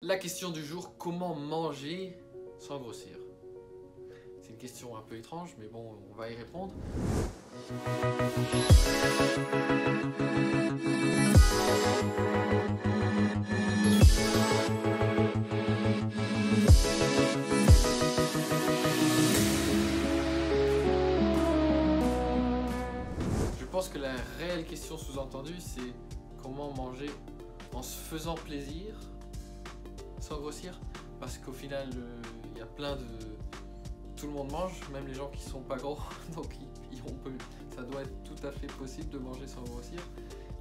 La question du jour, comment manger sans grossir? C'est une question un peu étrange, mais bon, on va y répondre. Je pense que la réelle question sous-entendue, c'est comment manger en se faisant plaisir sans grossir, parce qu'au final il y a plein de... tout le monde mange, même les gens qui sont pas gros, donc ça doit être tout à fait possible de manger sans grossir,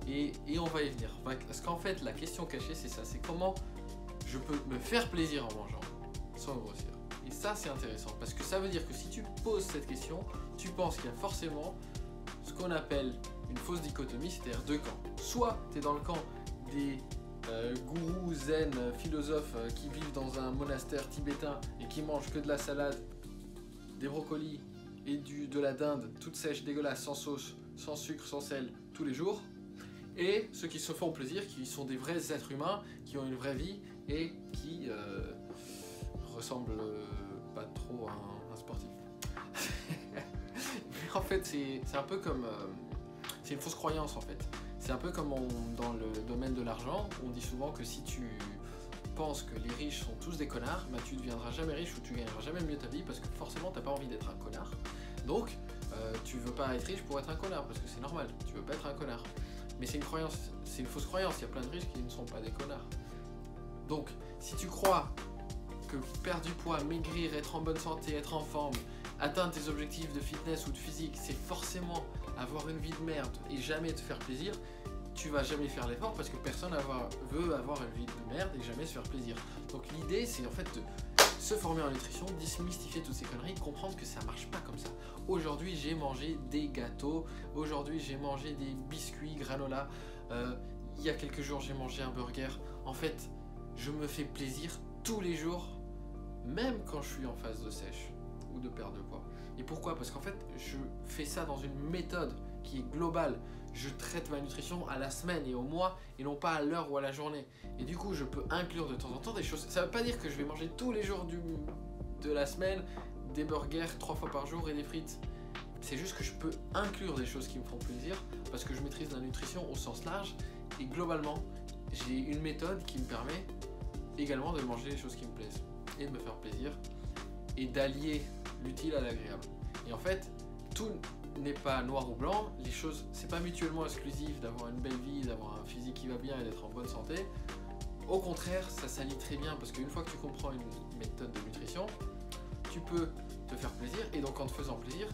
et on va y venir, parce qu'en fait la question cachée c'est ça, c'est comment je peux me faire plaisir en mangeant sans grossir. Et ça c'est intéressant, parce que ça veut dire que si tu poses cette question, tu penses qu'il y a forcément ce qu'on appelle une fausse dichotomie, c'est-à-dire deux camps. Soit tu es dans le camp des gourous zen, philosophes qui vivent dans un monastère tibétain et qui mangent que de la salade, des brocolis et de la dinde toute sèche, dégueulasse, sans sauce, sans sucre, sans sel, tous les jours. Et ceux qui se font plaisir, qui sont des vrais êtres humains, qui ont une vraie vie et qui ressemblent pas trop à un sportif. Mais en fait, c'est un peu comme... c'est une fausse croyance en fait. C'est un peu comme dans le domaine de l'argent, on dit souvent que si tu penses que les riches sont tous des connards, bah tu ne deviendras jamais riche ou tu gagneras jamais mieux ta vie parce que forcément tu n'as pas envie d'être un connard. Donc tu veux pas être riche pour être un connard parce que c'est normal, tu veux pas être un connard. Mais c'est une croyance, c'est une fausse croyance, il y a plein de riches qui ne sont pas des connards. Donc si tu crois que perdre du poids, maigrir, être en bonne santé, être en forme, atteindre tes objectifs de fitness ou de physique, c'est forcément avoir une vie de merde et jamais te faire plaisir, tu vas jamais faire l'effort parce que personne veut avoir une vie de merde et jamais se faire plaisir. Donc l'idée c'est en fait de se former en nutrition, démystifier toutes ces conneries, comprendre que ça marche pas comme ça. Aujourd'hui j'ai mangé des gâteaux, aujourd'hui j'ai mangé des biscuits, granola, il y a quelques jours j'ai mangé un burger. En fait je me fais plaisir tous les jours, même quand je suis en phase de sèche ou de perte de poids. Et pourquoi? Parce qu'en fait je fais ça dans une méthode qui est globale. Je traite ma nutrition à la semaine et au mois et non pas à l'heure ou à la journée. Et du coup je peux inclure de temps en temps des choses. Ça veut pas dire que je vais manger tous les jours de la semaine des burgers 3 fois par jour et des frites. C'est juste que je peux inclure des choses qui me font plaisir parce que je maîtrise la nutrition au sens large et globalement j'ai une méthode qui me permet également de manger les choses qui me plaisent et de me faire plaisir et d'allier l'utile à l'agréable. Et en fait, tout n'est pas noir ou blanc, les choses, c'est pas mutuellement exclusif d'avoir une belle vie, d'avoir un physique qui va bien et d'être en bonne santé. Au contraire, ça s'allie très bien parce qu'une fois que tu comprends une méthode de nutrition, tu peux te faire plaisir et donc en te faisant plaisir,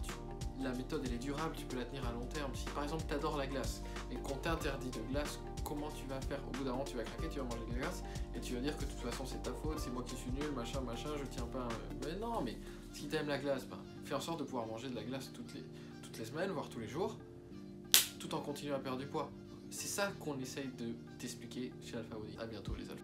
la méthode elle est durable, tu peux la tenir à long terme. Si par exemple tu adores la glace et qu'on t'interdit de glace, comment tu vas faire? Au bout d'un moment tu vas craquer, tu vas manger de la glace et tu vas dire que de toute façon c'est ta faute, c'est moi qui suis nul, machin, je tiens pas. Mais non, mais si tu aimes la glace, fais en sorte de pouvoir manger de la glace toutes les semaines, voire tous les jours, tout en continuant à perdre du poids. C'est ça qu'on essaye de t'expliquer chez Alpha Body. À bientôt les Alpha.